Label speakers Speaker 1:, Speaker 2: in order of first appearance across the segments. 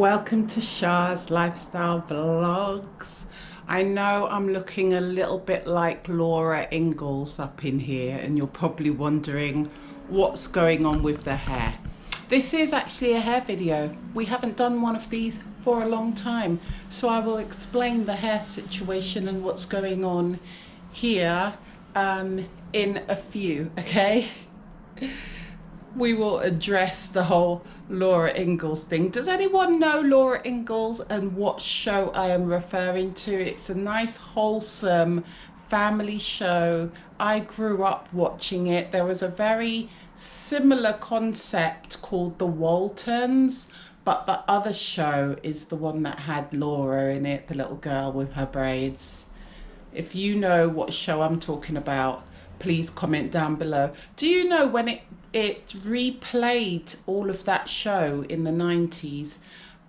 Speaker 1: Welcome to Shah's Lifestyle Vlogs. I know I'm looking a little bit like Laura Ingalls up in here, and you're probably wondering what's going on with the hair. This is actually a hair video. We haven't done one of these for a long time, so I will explain the hair situation and what's going on here in a few, okay? We will address the whole Laura Ingalls thing. Does anyone know Laura Ingalls and what show I am referring to? It's a nice, wholesome family show. I grew up watching it. There was a very similar concept called The Waltons, but the other show is the one that had Laura in it, the little girl with her braids. If you know what show I'm talking about, please comment down below. Do you know when it replayed all of that show in the 90s?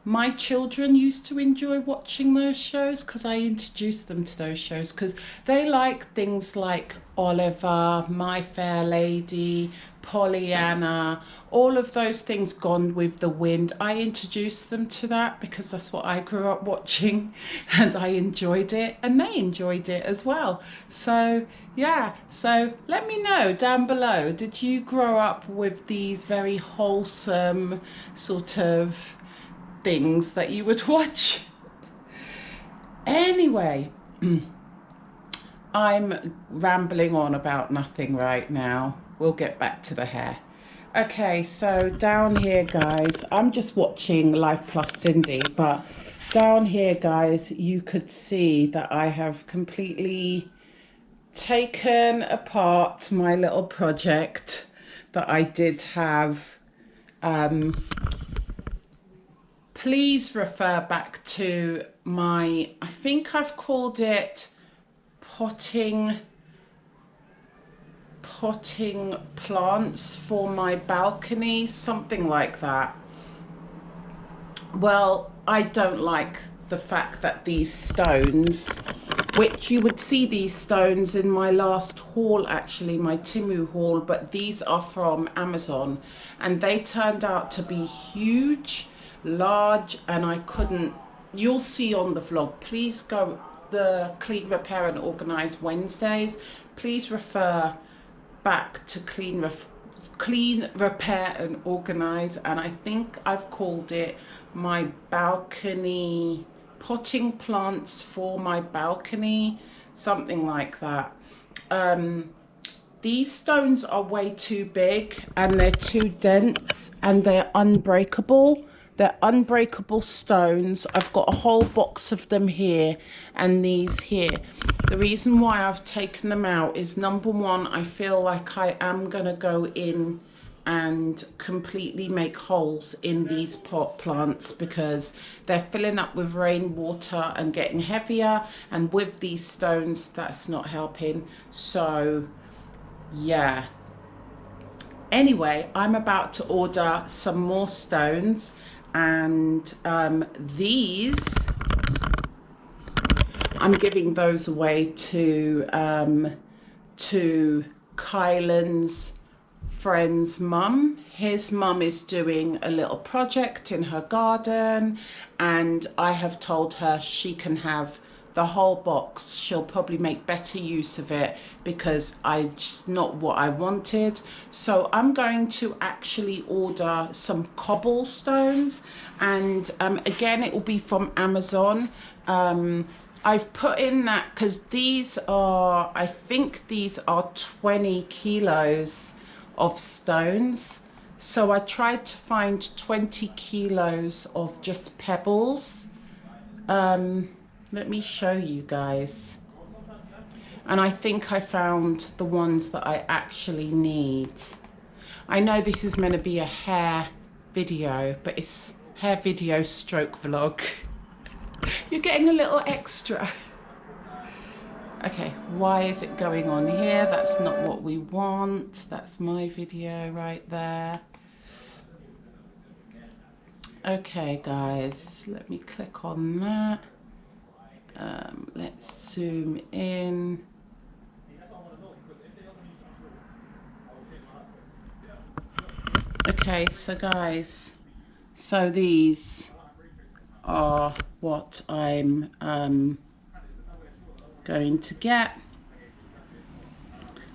Speaker 1: My children used to enjoy watching those shows because I introduced them to those shows because they like things like Oliver, My Fair Lady, Pollyanna, all of those things Gone with the Wind. I introduced them to that because that's what I grew up watching and I enjoyed it and they enjoyed it as well. So yeah, so let me know down below, did you grow up with these very wholesome sort of things that you would watch? Anyway, I'm rambling on about nothing right now. We'll get back to the hair. Okay, so down here, guys, I'm just watching Life Plus Cindy, but down here, guys, you could see that I have completely taken apart my little project that I did have. Please refer back to my, I think I've called it potting plants for my balcony, something like that. Well, I don't like the fact that these stones, which you would see these stones in my last haul, actually my Timu haul, but these are from Amazon and they turned out to be huge, large, and I couldn't, you'll see on the vlog. Please go the Clean, Repair and Organize Wednesdays. Please refer back to Clean, Repair and Organize, and I think I've called it my balcony, potting plants for my balcony, something like that. These stones are way too big and they're too dense and they're unbreakable. They're unbreakable stones. I've got a whole box of them here and these here. The reason why I've taken them out is, number one, I feel like I am going to go in and completely make holes in these pot plants because they're filling up with rainwater and getting heavier, and with these stones that's not helping. So yeah, anyway, I'm about to order some more stones, and these, I'm giving those away to Kylan's friend's mum. His mum is doing a little project in her garden, and I have told her she can have the whole box. She'll probably make better use of it because I just not what I wanted. So I'm going to actually order some cobblestones, and again, it will be from Amazon. I've put in that because these are, I think these are 20 kilos of stones. So I tried to find 20 kilos of just pebbles. Let me show you guys. And I think I found the ones that I actually need. I know this is meant to be a hair video, but it's hair video stroke vlog. You're getting a little extra. Okay, why is it going on here? That's not what we want. That's my video right there. Okay, guys, let me click on that. Let's zoom in. Okay, so guys, so these are what I'm going to get.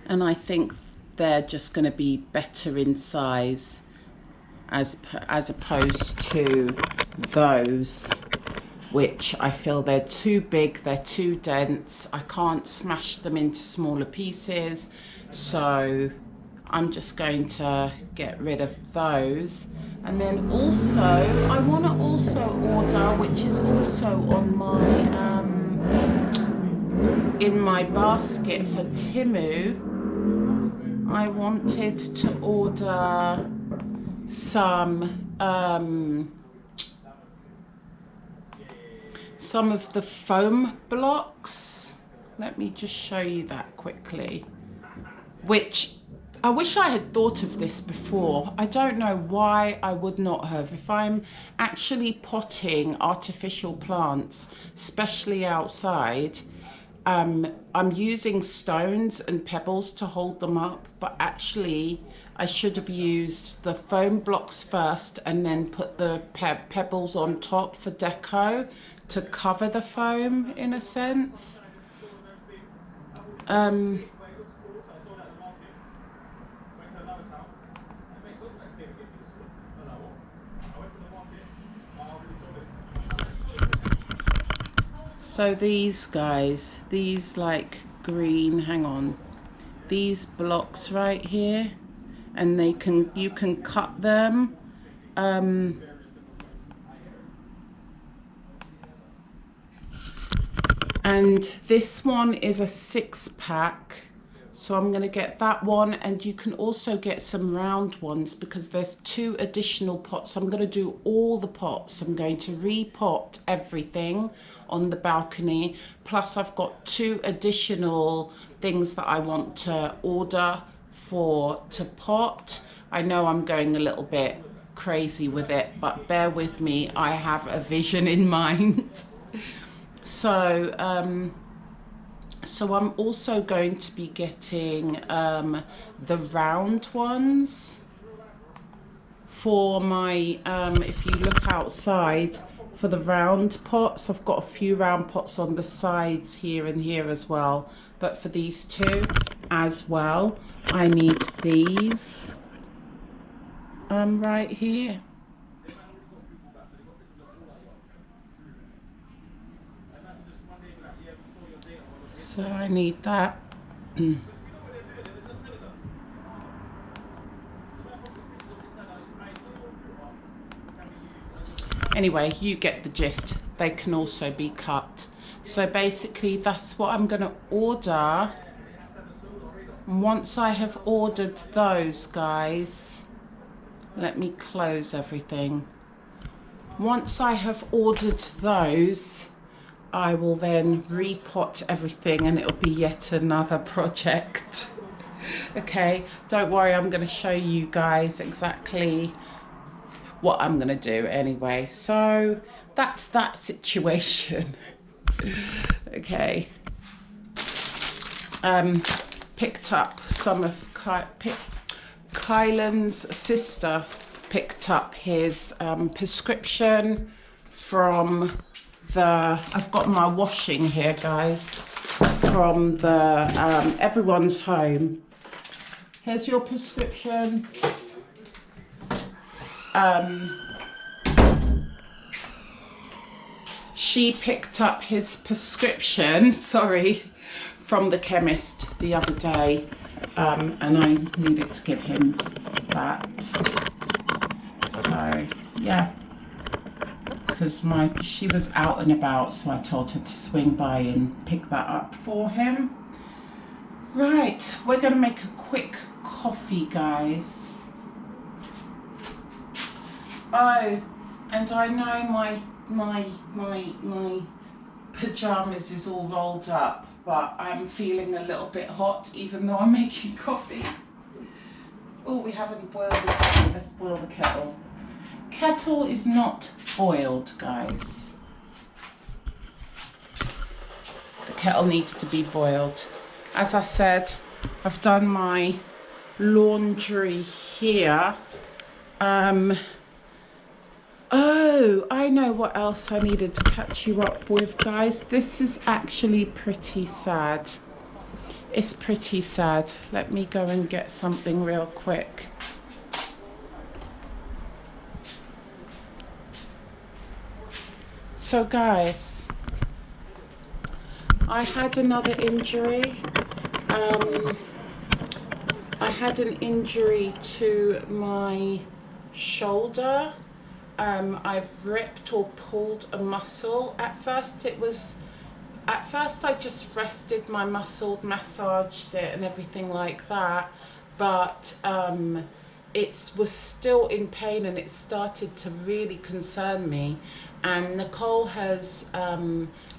Speaker 1: And I think they're just going to be better in size as opposed to those, which I feel they're too big, they're too dense. I can't smash them into smaller pieces. So I'm just going to get rid of those. And then also, I want to also order, which is also on my, in my basket for Temu, I wanted to order some of the foam blocks. Let me just show you that quickly, which I wish I had thought of this before. I don't know why I would not have. If I'm actually potting artificial plants, especially outside, I'm using stones and pebbles to hold them up, but actually I should have used the foam blocks first and then put the pebbles on top for deco to cover the foam in a sense. So these guys, these like green, hang on, these blocks right here, and you can cut them. And this one is a 6-pack. So I'm going to get that one, and you can also get some round ones because there's 2 additional pots. I'm going to do all the pots. I'm going to repot everything on the balcony. Plus I've got 2 additional things that I want to order to pot. I know I'm going a little bit crazy with it, but bear with me. I have a vision in mind. So I'm also going to be getting the round ones for my, if you look outside, for the round pots. I've got a few round pots on the sides here and here as well. But for these 2 as well, I need these right here. So I need that. Anyway, you get the gist. They can also be cut. So basically that's what I'm going to order. Once I have ordered those, guys, let me close everything. Once I have ordered those, I will then repot everything and it'll be yet another project. Okay, don't worry, I'm going to show you guys exactly what I'm going to do anyway. So that's that situation. Okay. Picked up some of Kylan's sister picked up his prescription from I've got my washing here, guys, from the Everyone's Home. Here's your prescription. She picked up his prescription, sorry, from the chemist the other day, and I needed to give him that. So, yeah. Because she was out and about, so I told her to swing by and pick that up for him. Right, we're going to make a quick coffee, guys. Oh, and I know my pajamas is all rolled up, but I'm feeling a little bit hot even though I'm making coffee. Oh, we haven't boiled the kettle. Let's boil the kettle. Kettle is not boiled, guys. The kettle needs to be boiled. As I said, I've done my laundry here. Oh, I know what else I needed to catch you up with, guys. This is actually pretty sad. It's pretty sad. Let me go and get something real quick. So, guys, I had another injury. I had an injury to my shoulder. I've ripped or pulled a muscle. At first I just rested my muscle, massaged it and everything like that. But it was still in pain and it started to really concern me. And Nicole has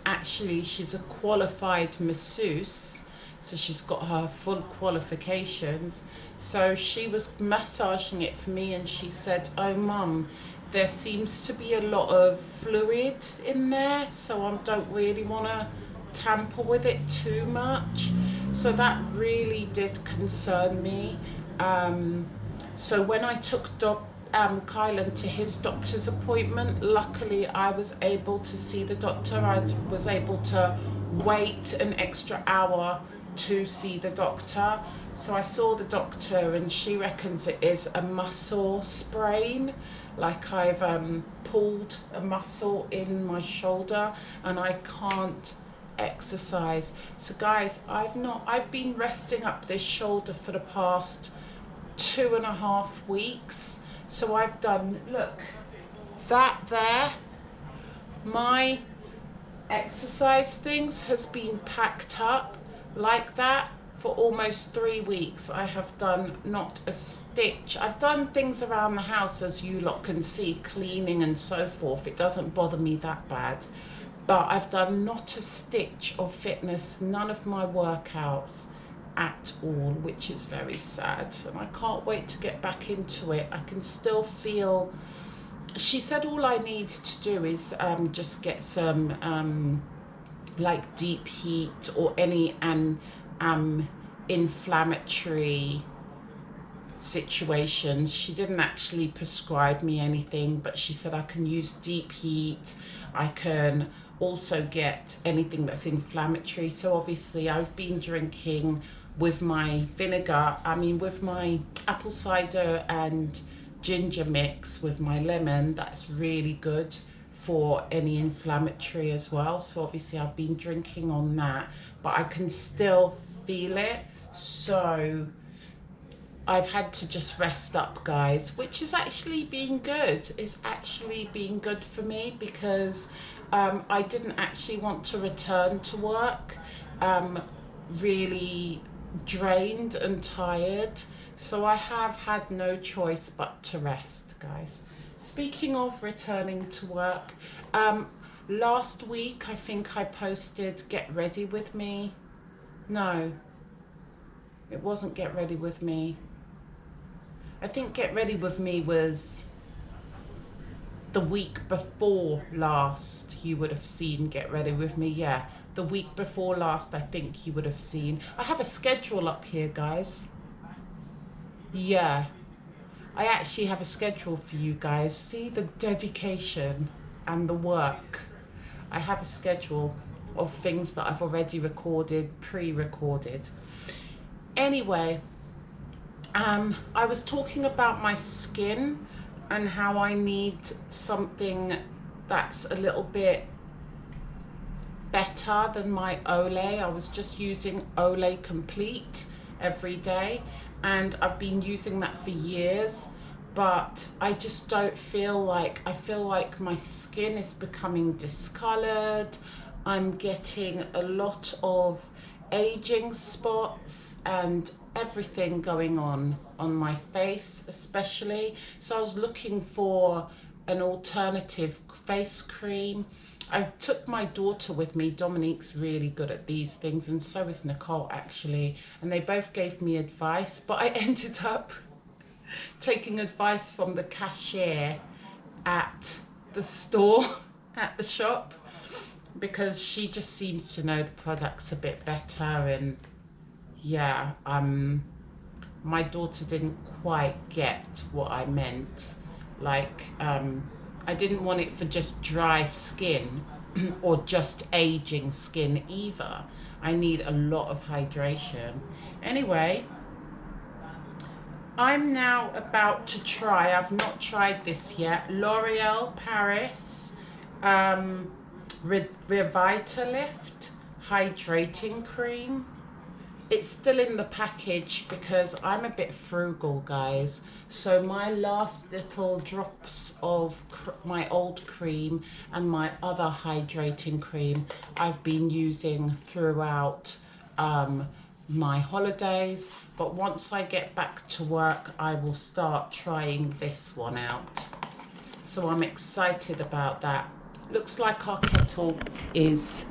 Speaker 1: actually, she's a qualified masseuse. So she's got her full qualifications. So she was massaging it for me and she said, "Oh mum, there seems to be a lot of fluid in there, so I don't really want to tamper with it too much." So that really did concern me. So when I took Kylan to his doctor's appointment, luckily I was able to see the doctor. I was able to wait an extra hour to see the doctor. So I saw the doctor and she reckons it is a muscle sprain, like I've pulled a muscle in my shoulder and I can't exercise. So guys, I've been resting up this shoulder for the past 2.5 weeks. So I've done, look, that there, my exercise things has been packed up like that for almost 3 weeks. I have done not a stitch. I've done things around the house, as you lot can see, cleaning and so forth. It doesn't bother me that bad. But I've done not a stitch of fitness, none of my workouts at all, which is very sad. And I can't wait to get back into it. I can still feel, she said all I need to do is just get some like deep heat or any inflammatory situations. She didn't actually prescribe me anything, but she said I can use deep heat. I can also get anything that's inflammatory. So obviously I've been drinking with my vinegar, with my apple cider and ginger mix with my lemon. That's really good for any inflammatory as well. So obviously I've been drinking on that, but I can still feel it. So I've had to just rest up, guys, which has actually been good. It's actually been good for me because I didn't actually want to return to work, really drained and tired. So I have had no choice but to rest, guys. Speaking of returning to work, last week I think I posted Get Ready With Me. No, it wasn't Get Ready With Me. I think Get Ready With Me was the week before last. You would have seen Get Ready With Me, yeah. The week before last, I think you would have seen. I have a schedule up here, guys. Yeah, I actually have a schedule for you guys. See the dedication and the work. I have a schedule of things that I've already recorded, pre-recorded. Anyway, I was talking about my skin and how I need something that's a little bit better than my Olay. I was just using Olay Complete every day and I've been using that for years, but I just don't feel like, I feel like my skin is becoming discolored. I'm getting a lot of aging spots and everything going on my face especially. So I was looking for an alternative face cream. I took my daughter with me. Dominique's really good at these things and so is Nicole actually, and they both gave me advice, but I ended up taking advice from the cashier at the store at the shop, because she just seems to know the products a bit better. And yeah, my daughter didn't quite get what I meant. Like, I didn't want it for just dry skin or just aging skin either. I need a lot of hydration. Anyway, I'm now about to try, I've not tried this yet, L'Oreal Paris Revitalift Hydrating Cream. It's still in the package because I'm a bit frugal, guys. So my last little drops of my old cream and my other hydrating cream I've been using throughout my holidays. But once I get back to work, I will start trying this one out. So I'm excited about that. Looks like our kettle is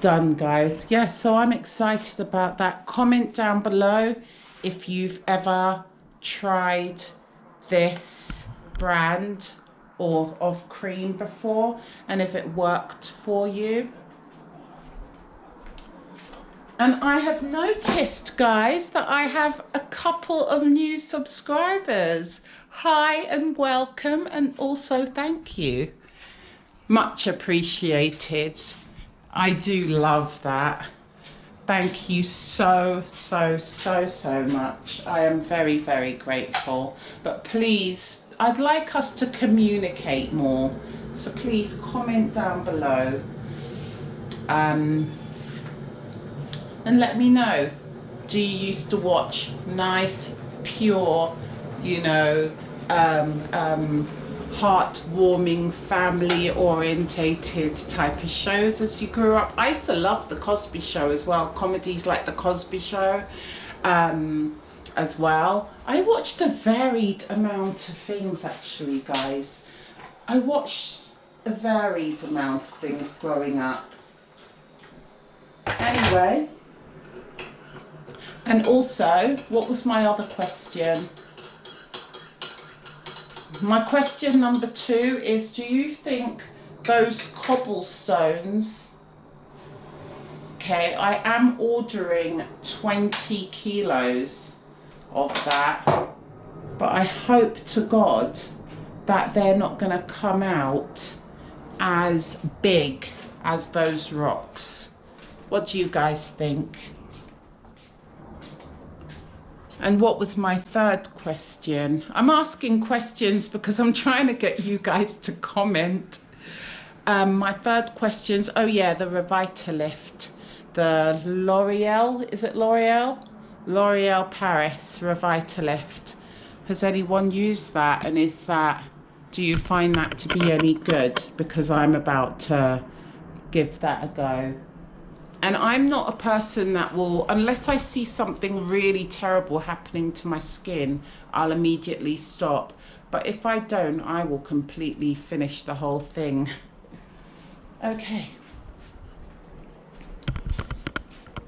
Speaker 1: done, guys. Yeah, so I'm excited about that. Comment down below if you've ever tried this brand or of cream before and if it worked for you. And I have noticed, guys, that I have a couple of new subscribers. Hi and welcome, and also thank you. Much appreciated. I do love that. Thank you so much. I am very, very grateful. But please, I'd like us to communicate more. So please comment down below. And let me know, do you used to watch nice, pure, you know, heartwarming, family-orientated type of shows as you grew up? I used to love The Cosby Show as well, comedies like The Cosby Show as well. I watched a varied amount of things, actually, guys. I watched a varied amount of things growing up. Anyway. And also, what was my other question? My question number 2 is, do you think those cobblestones, okay, I am ordering 20 kilos of that, but I hope to God that they're not going to come out as big as those rocks. What do you guys think? And what was my third question? I'm asking questions because I'm trying to get you guys to comment. My third questions, oh yeah, the Revitalift, the L'Oreal, is it L'Oreal? L'Oreal Paris Revitalift. Has anyone used that? And is that, do you find that to be any good? Because I'm about to give that a go. And I'm not a person that will, unless I see something really terrible happening to my skin, I'll immediately stop. But if I don't, I will completely finish the whole thing. Okay.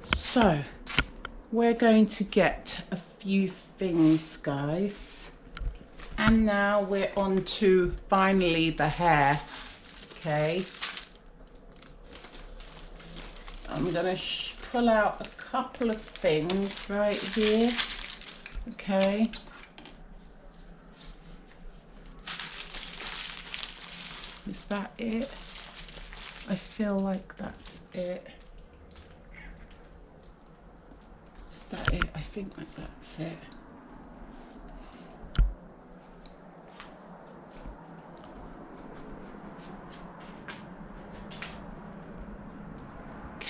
Speaker 1: So, we're going to get a few things, guys. And now we're on to finally the hair. Okay. I'm going to pull out a couple of things right here. Okay. Is that it? I feel like that's it. Is that it? I think that that's it.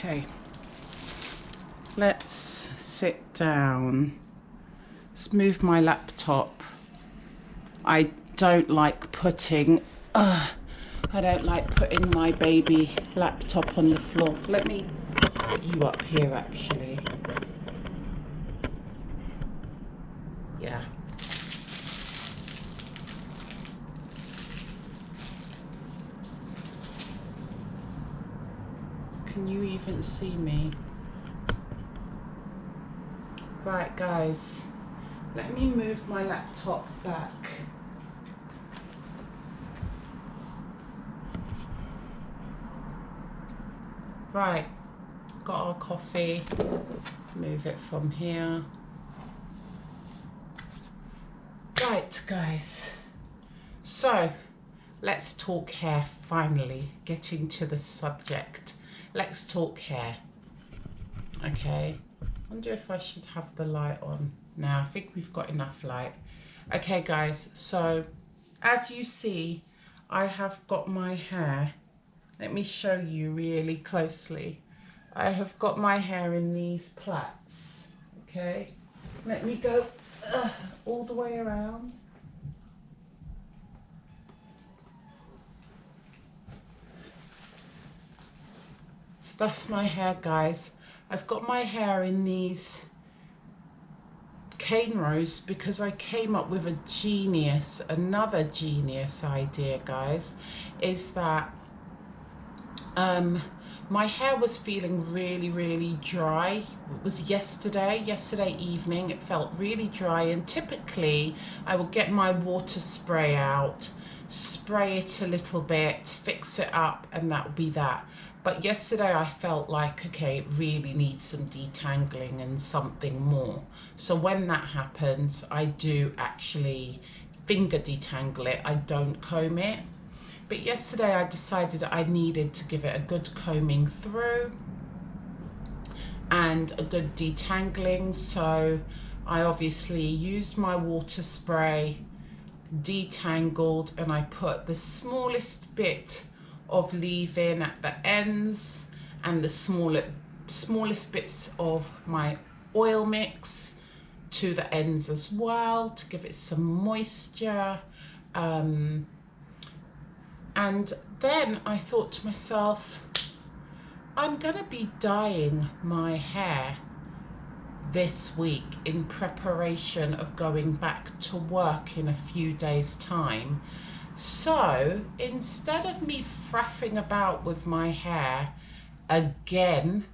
Speaker 1: Okay, let's sit down. Let's move my laptop. I don't like putting my baby laptop on the floor. Let me put you up here, actually. Yeah. Can you even see me? Right, guys, let me move my laptop back. Right, got our coffee. Move it from here. Right, guys. So let's talk hair, finally getting to the subject. Let's talk hair. Okay, I wonder if I should have the light on now. I think we've got enough light. Okay guys, so as you see, I have got my hair. Let me show you really closely. I have got my hair in these plaits. Okay, let me go all the way around. So that's my hair, guys. I've got my hair in these cane rows because I came up with another genius idea, guys, is that my hair was feeling really dry. It was yesterday evening. It felt really dry, and typically I would get my water spray out, spray it a little bit, fix it up, and that would be that. But yesterday I felt like, okay, it really needs some detangling and something more. So when that happens, I do actually finger detangle it. I don't comb it. But yesterday I decided I needed to give it a good combing through and a good detangling. So I obviously used my water spray, detangled, and I put the smallest bit of leave-in at the ends and the smallest bits of my oil mix to the ends as well to give it some moisture. And then I thought to myself, I'm going to be dyeing my hair this week in preparation of going back to work in a few days' time. So instead of me faffing about with my hair again,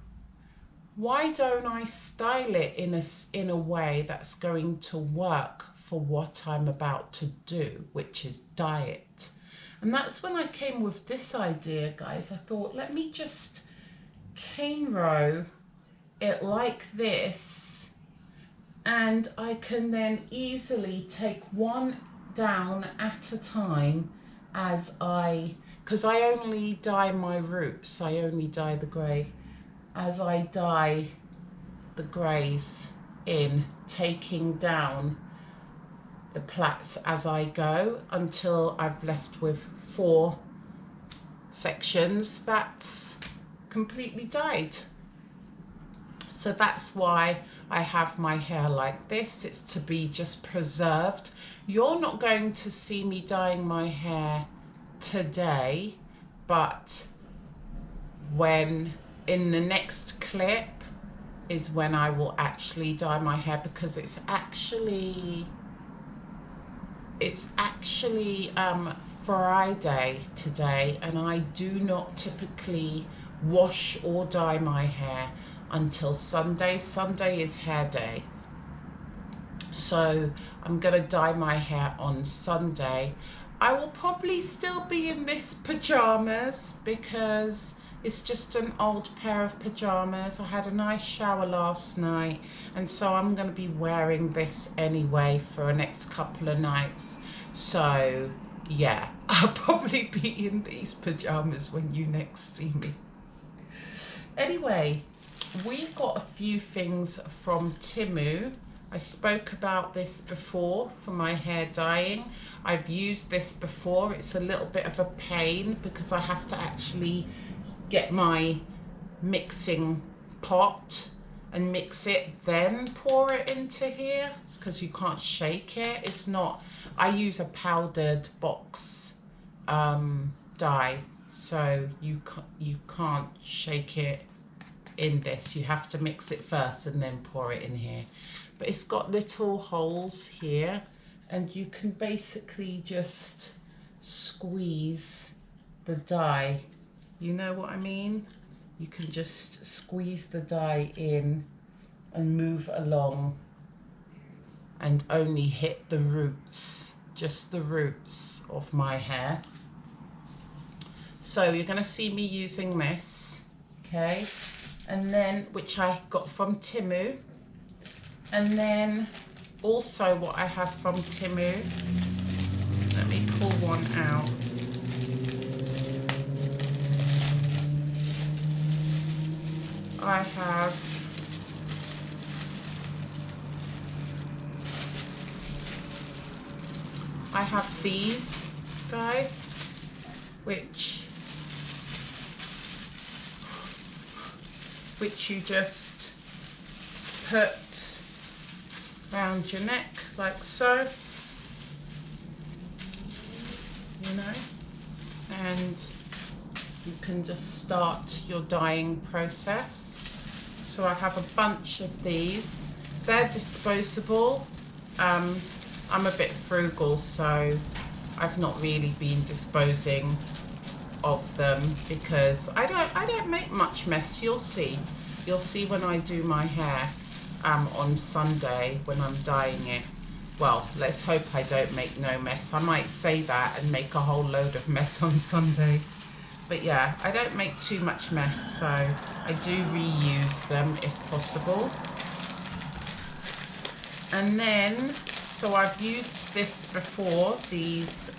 Speaker 1: why don't I style it in a way that's going to work for what I'm about to do, which is dye it. And that's when I came with this idea, guys. I thought, let me just cane row it like this, and I can then easily take one down at a time because I only dye my roots, I only dye the grey. As I dye the greys in, taking down the plaits as I go until I've left with 4 sections that's completely dyed. So that's why I have my hair like this. It's to be just preserved. You're not going to see me dyeing my hair today, but when in the next clip is when I will actually dye my hair, because it's actually Friday today, and I do not typically wash or dye my hair until Sunday. Sunday is hair day, so I'm gonna dye my hair on Sunday. I will probably still be in this pajamas because it's just an old pair of pajamas. I had a nice shower last night, and so I'm going to be wearing this anyway for the next couple of nights. So yeah, I'll probably be in these pajamas when you next see me. Anyway, we got a few things from Temu. I spoke about this before for my hair dyeing. I've used this before. It's a little bit of a pain because I have to actually get my mixing pot and mix it, then pour it into here, because you can't shake it. It's not, I use a powdered box dye, so you can't shake it in this. You have to mix it first and then pour it in here. But it's got little holes here, and you can basically just squeeze the dye. You know what I mean? You can just squeeze the dye in and move along and only hit the roots, just the roots of my hair. So you're going to see me using this, okay? And then, which I got from Temu. And then also what I have from Temu, let me pull one out. I have these guys, which you just put around your neck like so, you know, and you can just start your dyeing process. So I have a bunch of these. They're disposable. I'm a bit frugal, so I've not really been disposing of them because I don't make much mess. You'll see when I do my hair on Sunday when I'm dyeing it. Well, let's hope I don't make no mess. I might say that and make a whole load of mess on Sunday. But yeah, I don't make too much mess, so I do reuse them if possible. And then, so I've used this before, these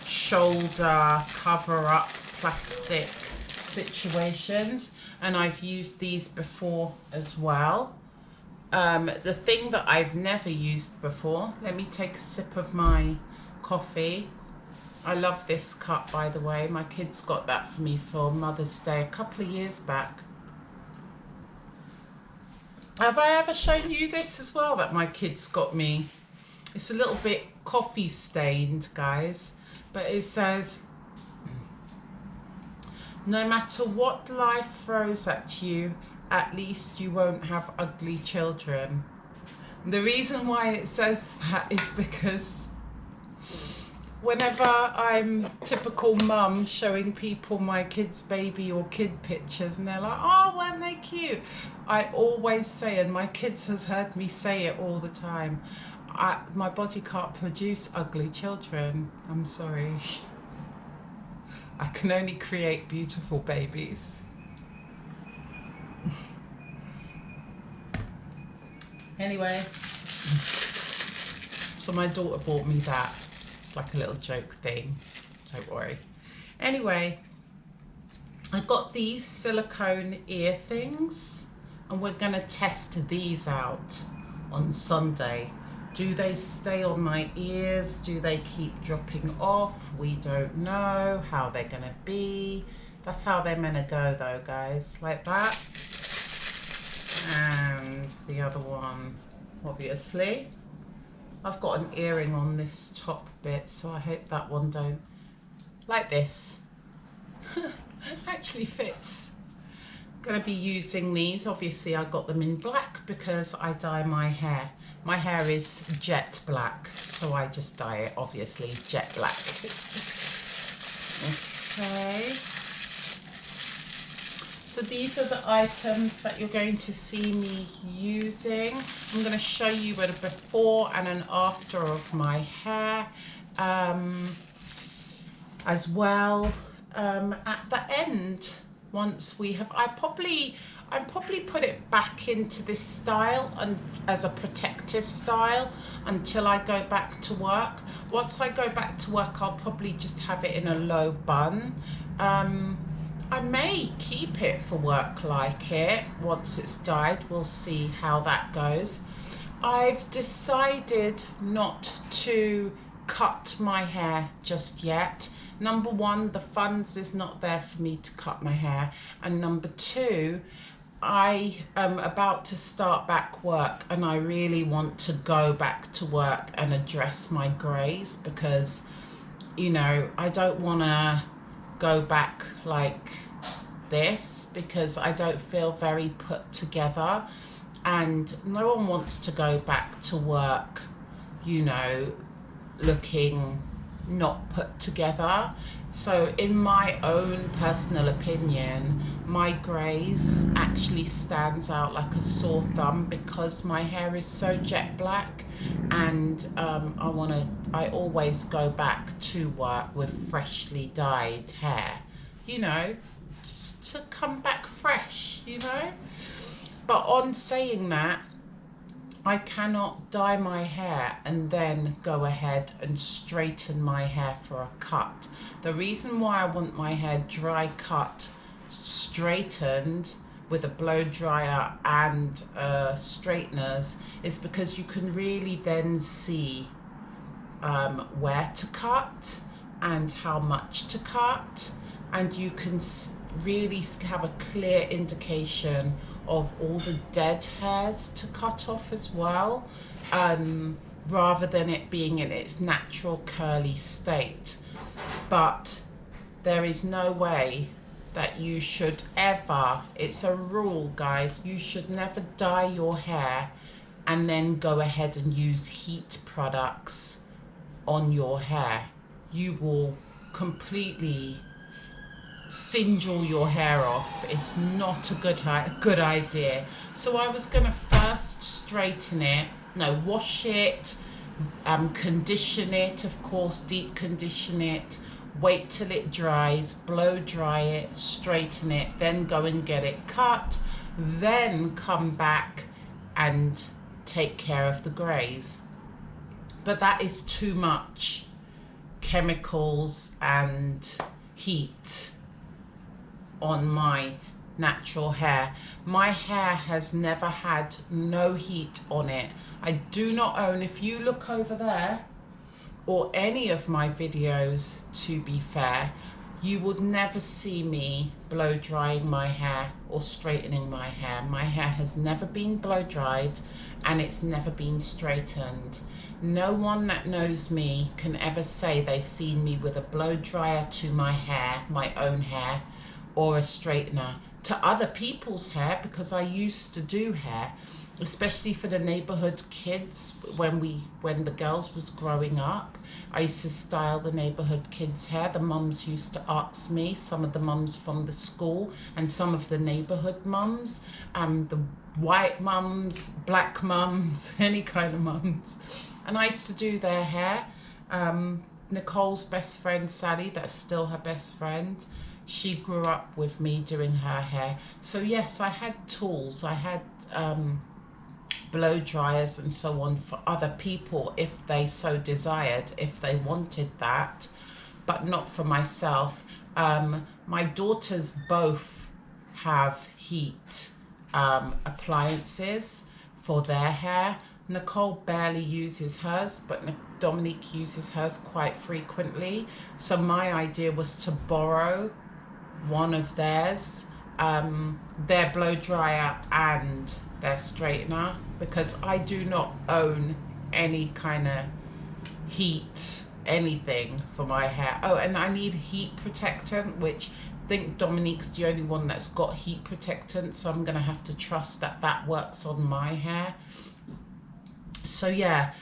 Speaker 1: shoulder cover-up plastic situations, and I've used these before as well. The thing that I've never used before, let me take a sip of my coffee. I love this cup, by the way. My kids got that for me for Mother's Day a couple of years back. Have I ever shown you this as well that my kids got me? It's a little bit coffee stained, guys, but it says, no matter what life throws at you, at least you won't have ugly children. The reason why it says that is because whenever I'm typical mum showing people my kids' baby or kid pictures and they're like, oh, weren't they cute? I always say, and my kids has heard me say it all the time, my body can't produce ugly children. I'm sorry. I can only create beautiful babies. Anyway, so my daughter bought me that. It's like a little joke thing, don't worry. Anyway, I got these silicone ear things and we're gonna test these out on Sunday. Do they stay on my ears? Do they keep dropping off? We don't know how they're gonna be. That's how they're meant to go though, guys, like that. And the other one, obviously. I've got an earring on this top bit, so I hope that one don't, like this. Actually fits. Gonna be using these. Obviously I got them in black because I dye my hair. My hair is jet black, so I just dye it, obviously, jet black. Okay. So these are the items that you're going to see me using. I'm going to show you a before and an after of my hair as well at the end. Once we have, I probably put it back into this style and as a protective style until I go back to work. Once I go back to work, I'll probably just have it in a low bun. I may keep it for work like it once it's dyed. We'll see how that goes. I've decided not to cut my hair just yet. Number one, the funds is not there for me to cut my hair, and number two, I am about to start back work and I really want to go back to work and address my greys because, you know, I don't want to go back like this because I don't feel very put together, and no one wants to go back to work, you know, looking not put together. So in my own personal opinion, my greys actually stands out like a sore thumb because my hair is so jet black, and I always go back to work with freshly dyed hair, you know, just to come back fresh, you know. But on saying that, I cannot dye my hair and then go ahead and straighten my hair for a cut. The reason why I want my hair dry cut, straightened with a blow dryer and straighteners is because you can really then see where to cut and how much to cut, and you can really have a clear indication of all the dead hairs to cut off as well, rather than it being in its natural curly state. But there is no way that you should ever, it's a rule guys, you should never dye your hair and then go ahead and use heat products on your hair. You will completely singe all your hair off. It's not a good idea. So I was gonna first straighten it, no, wash it, condition it, of course, deep condition it, wait till it dries, blow dry it, straighten it, then go and get it cut, then come back and take care of the grays. But that is too much chemicals and heat on my natural hair. My hair has never had no heat on it. I do not own, if you look over there, or any of my videos, to be fair, you would never see me blow drying my hair or straightening my hair. My hair has never been blow dried and it's never been straightened. No one that knows me can ever say they've seen me with a blow dryer to my hair, my own hair, or a straightener to other people's hair, because I used to do hair, especially for the neighborhood kids when the girls was growing up. I used to style the neighborhood kids' hair. The mums used to ask me, some of the mums from the school and some of the neighborhood mums, the white mums, black mums, any kind of mums. And I used to do their hair. Nicole's best friend, Sally, that's still her best friend, she grew up with me doing her hair. So yes, I had tools. I had blow dryers and so on for other people if they so desired, if they wanted that, but not for myself. My daughters both have heat appliances for their hair. Nicole barely uses hers, but Dominique uses hers quite frequently. So my idea was to borrow one of theirs, their blow dryer and their straightener, because I do not own any kind of heat anything for my hair. Oh, and I need heat protectant, which I think Dominique's the only one that's got heat protectant, so I'm gonna have to trust that that works on my hair. So yeah,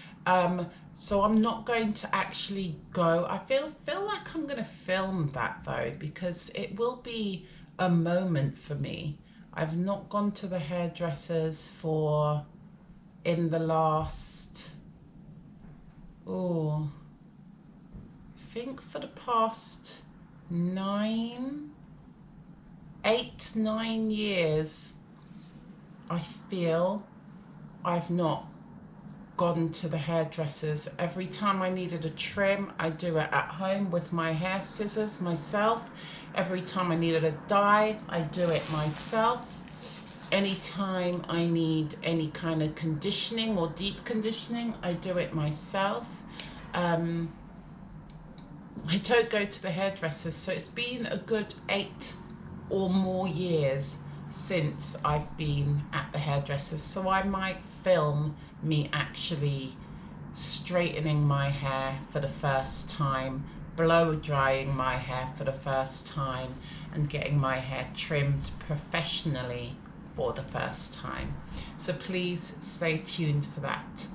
Speaker 1: so I'm not going to actually go, I feel like I'm going to film that though, because it will be a moment for me. I've not gone to the hairdressers for, in the last, I think for the past 8-9 years, I feel I've not gone to the hairdressers. Every time I needed a trim, I do it at home with my hair scissors myself. Every time I needed a dye, I do it myself. Anytime I need any kind of conditioning or deep conditioning, I do it myself. I don't go to the hairdressers, so it's been a good 8 or more years since I've been at the hairdressers, so I might film me actually straightening my hair for the first time, blow drying my hair for the first time, and getting my hair trimmed professionally for the first time. So please stay tuned for that.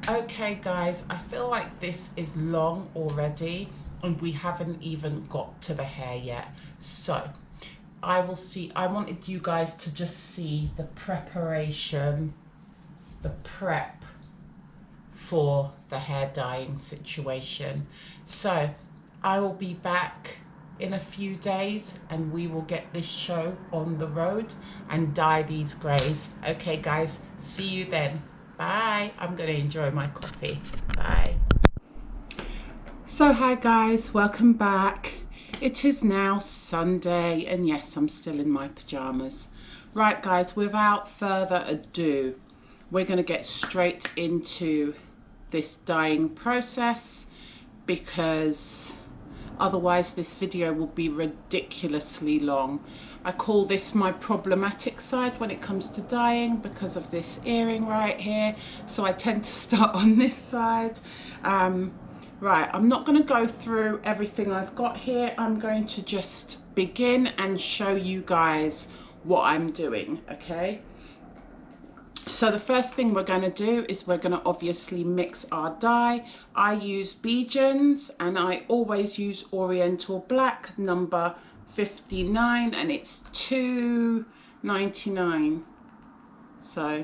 Speaker 1: Okay guys, I feel like this is long already and we haven't even got to the hair yet, so I wanted you guys to just see the preparation, the prep for the hair dyeing situation. So I will be back in a few days and we will get this show on the road and dye these grays. Okay guys, see you then. Bye. I'm going to enjoy my coffee. Bye. So hi guys, welcome back. It is now Sunday and yes, I'm still in my pajamas. Right guys, without further ado, we're going to get straight into this dyeing process because otherwise this video will be ridiculously long. I call this my problematic side when it comes to dyeing because of this earring right here, so I tend to start on this side. Right, I'm not going to go through everything I've got here. I'm going to just begin and show you guys what I'm doing, okay? So the first thing we're going to do is we're going to obviously mix our dye. I use Bijan's and I always use Oriental Black number 59 and it's $2.99. So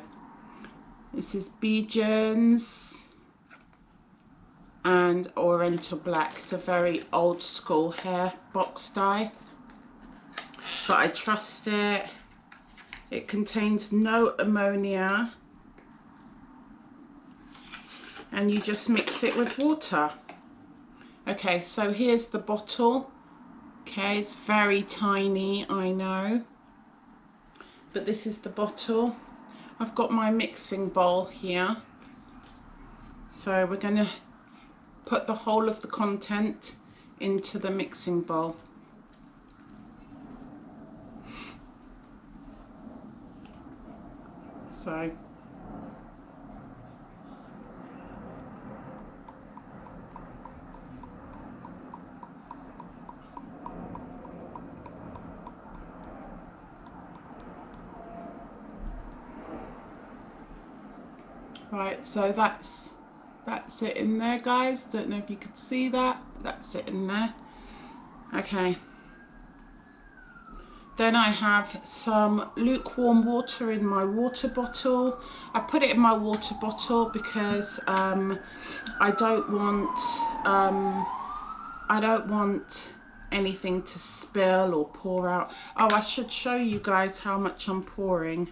Speaker 1: this is Bijan's and Oriental Black. It's a very old school hair box dye, but I trust it. It contains no ammonia and you just mix it with water. Okay, so here's the bottle. Okay, it's very tiny, I know, but this is the bottle. I've got my mixing bowl here, so we're going to put the whole of the content into the mixing bowl. So right, so that's it in there, guys. Don't know if you could see that. That's it in there. Okay. Then I have some lukewarm water in my water bottle. I put it in my water bottle because I don't want anything to spill or pour out. Oh, I should show you guys how much I'm pouring.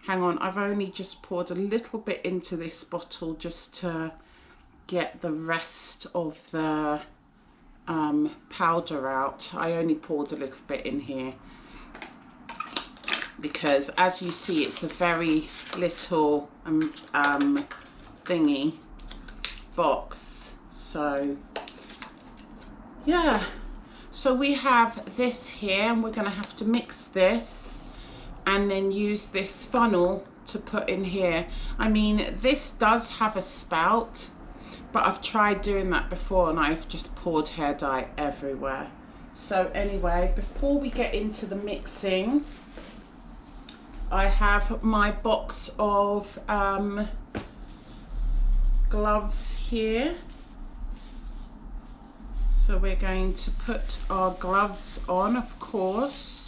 Speaker 1: Hang on, I've only just poured a little bit into this bottle just to get the rest of the powder out. I only poured a little bit in here because, as you see, it's a very little thingy box. So yeah, so we have this here and we're going to have to mix this and then use this funnel to put in here. I mean, this does have a spout, but I've tried doing that before and I've just poured hair dye everywhere. So anyway, before we get into the mixing, I have my box of gloves here. So we're going to put our gloves on, of course.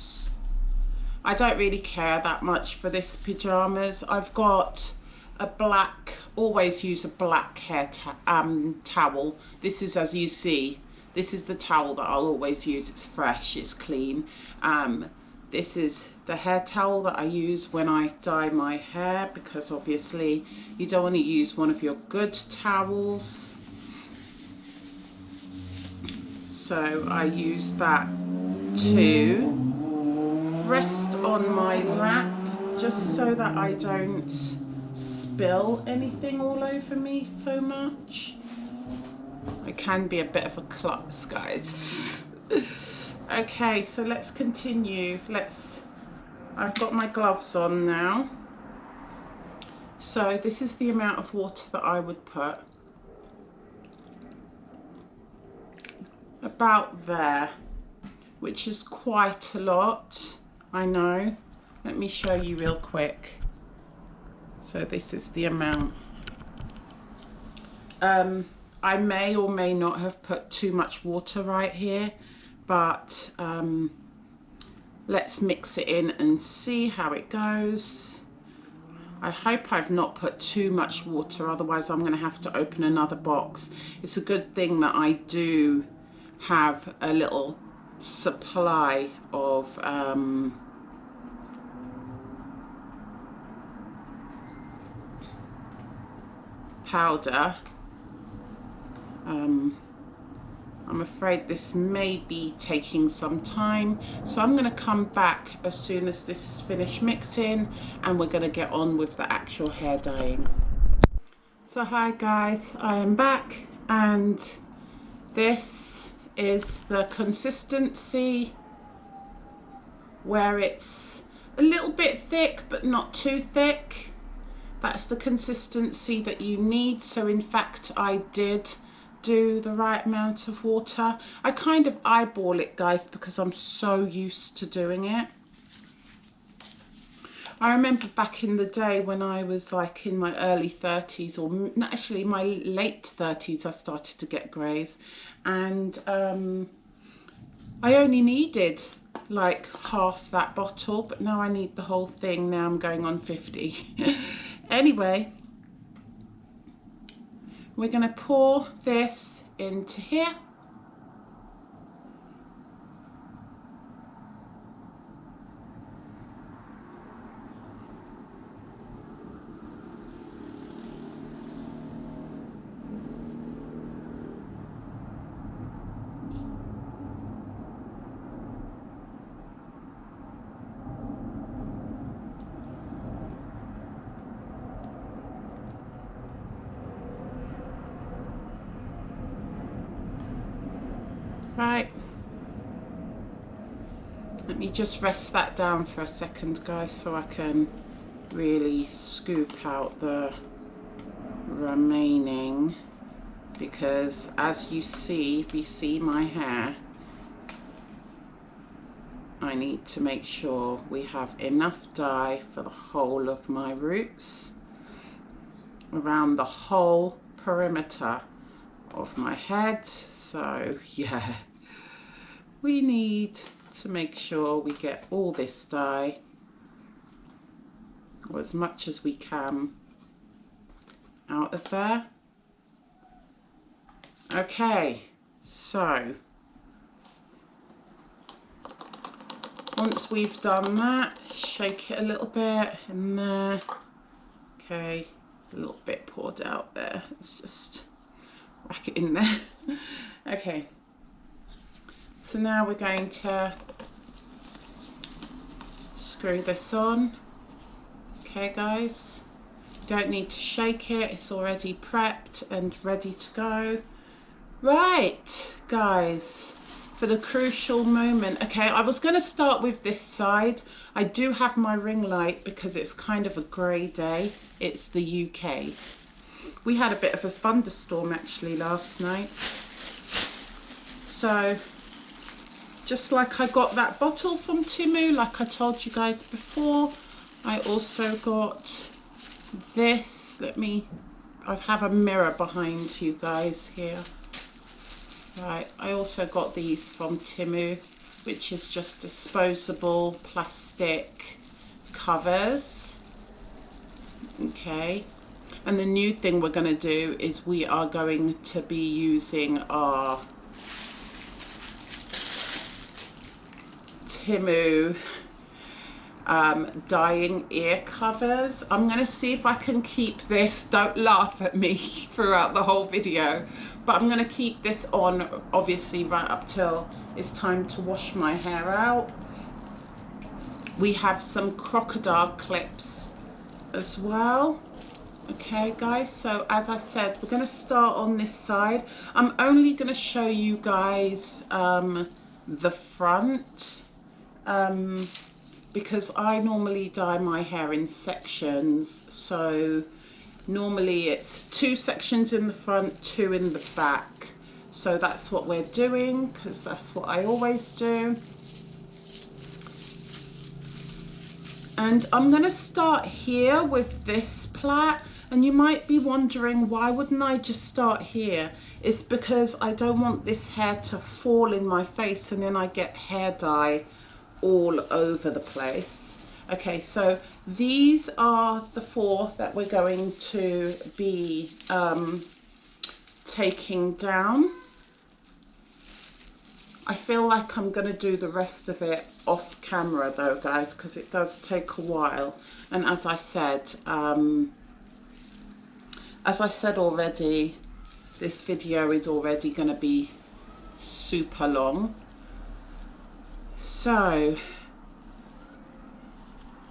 Speaker 1: I don't really care that much for this pajamas. I've got a black, always use a black hair towel. This is, as you see, this is the towel that I'll always use. It's fresh, it's clean. This is the hair towel that I use when I dye my hair, because obviously you don't want to use one of your good towels. So I use that to rest on my lap, just so that I don't spill anything all over me so much. I can be a bit of a klutz, guys. Okay, so let's continue. I've got my gloves on now. So this is the amount of water that I would put. About there, which is quite a lot, I know. Let me show you real quick. So this is the amount. I may or may not have put too much water right here, but let's mix it in and see how it goes. I hope I've not put too much water, otherwise I'm going to have to open another box. It's a good thing that I do have a little supply of powder. I'm afraid this may be taking some time, so I'm going to come back as soon as this is finished mixing, and we're going to get on with the actual hair dyeing. So hi guys, I am back, and this is the consistency where it's a little bit thick but not too thick. That's the consistency that you need. So in fact I did do the right amount of water. I kind of eyeball it, guys, because I'm so used to doing it. I remember back in the day when I was like in my early 30s, or actually my late 30s, I started to get greys, and I only needed like half that bottle, but now I need the whole thing. Now I'm going on 50. Anyway, we're going to pour this into here. Right, let me just rest that down for a second, guys, so I can really scoop out the remaining, because as you see, if you see my hair, I need to make sure we have enough dye for the whole of my roots, around the whole perimeter of my head. So yeah, we need to make sure we get all this dye, or as much as we can, out of there. Okay, so once we've done that, shake it a little bit in there. Okay, it's a little bit poured out there. Let's just whack it in there. Okay, so now we're going to screw this on. Okay guys, you don't need to shake it, it's already prepped and ready to go. Right guys, for the crucial moment. Okay, I was going to start with this side. I do have my ring light because it's kind of a grey day. It's the UK. We had a bit of a thunderstorm actually last night. So just like I got that bottle from Temu, like I told you guys before, I also got this. I have a mirror behind you guys here. Right, I also got these from Temu, which is just disposable plastic covers. Okay, and the new thing we're going to do is we are going to be using our Temu dyeing ear covers. I'm going to see if I can keep this, don't laugh at me throughout the whole video, but I'm going to keep this on obviously right up till it's time to wash my hair out. We have some crocodile clips as well. Okay guys, so as I said, we're going to start on this side. I'm only going to show you guys the front, because I normally dye my hair in sections. So normally it's 2 sections in the front, 2 in the back. So that's what we're doing, because that's what I always do. And I'm going to start here with this plait. And you might be wondering, why wouldn't I just start here? It's because I don't want this hair to fall in my face and then I get hair dye all over the place. Okay, so these are the 4 that we're going to be taking down. I feel like I'm going to do the rest of it off camera though, guys, because it does take a while. And as I said, As I said already, this video is already going to be super long. So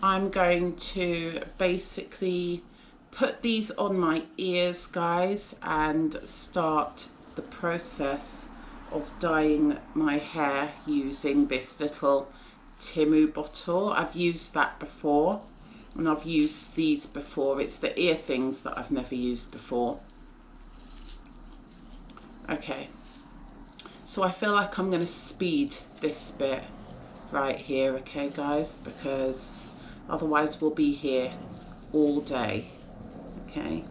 Speaker 1: I'm going to basically put these on my ears, guys, and start the process of dyeing my hair using this little Timu bottle. I've used that before, and I've used these before. It's the ear things that I've never used before. Okay, so I feel like I'm going to speed this bit right here, okay guys, because otherwise we'll be here all day. Okay.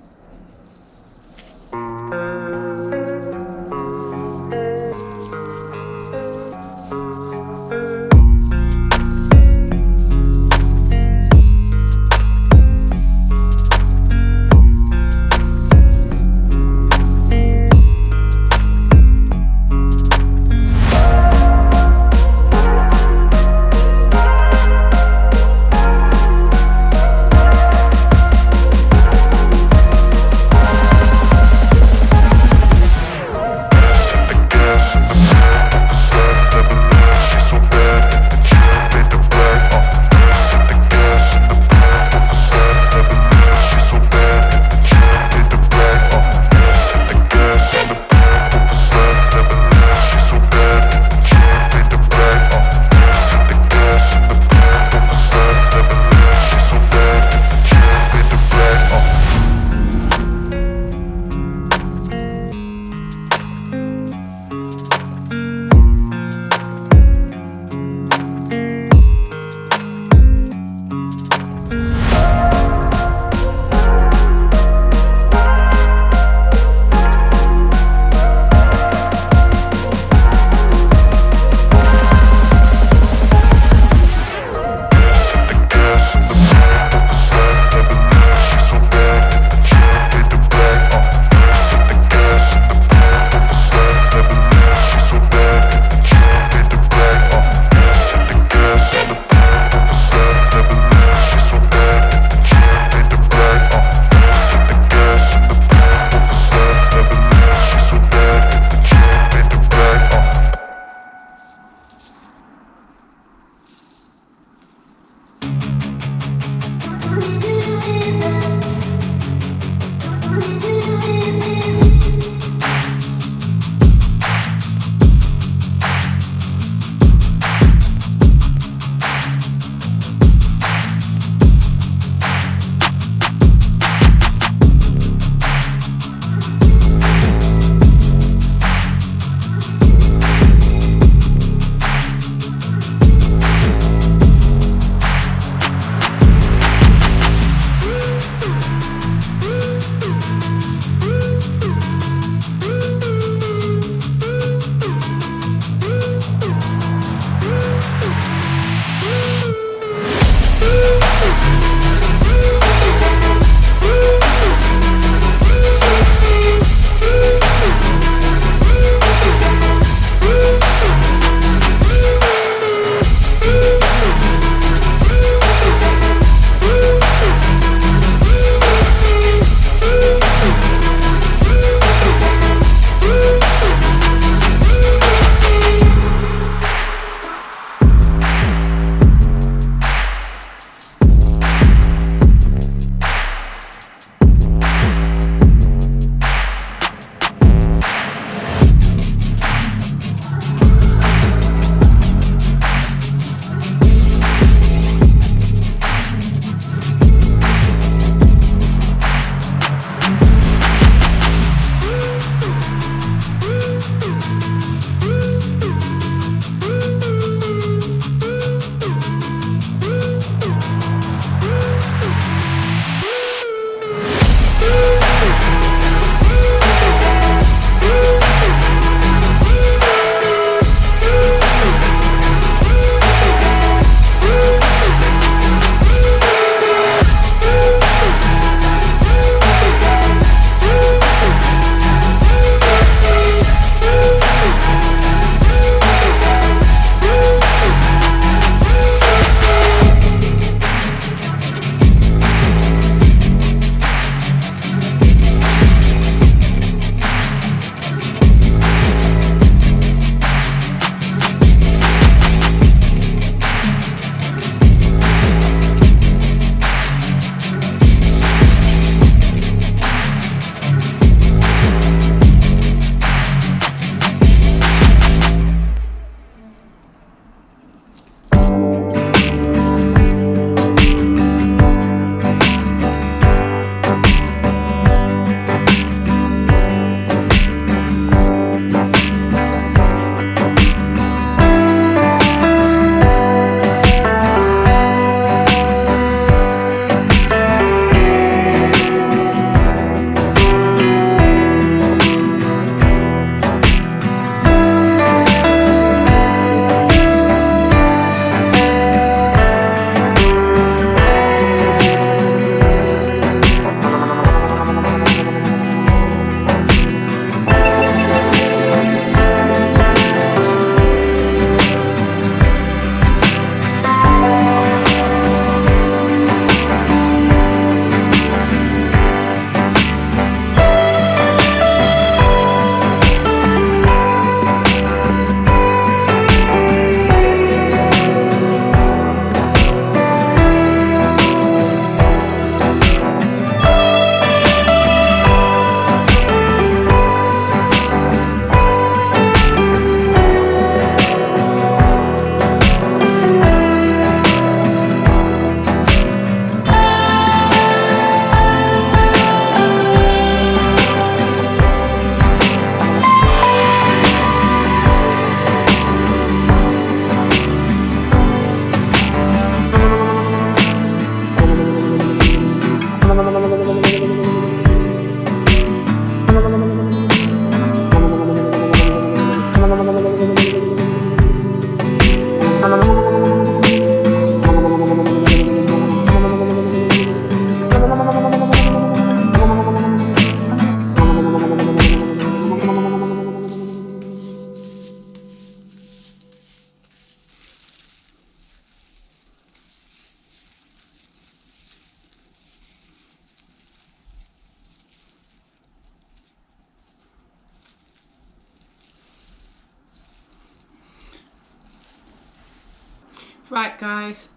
Speaker 1: Right guys,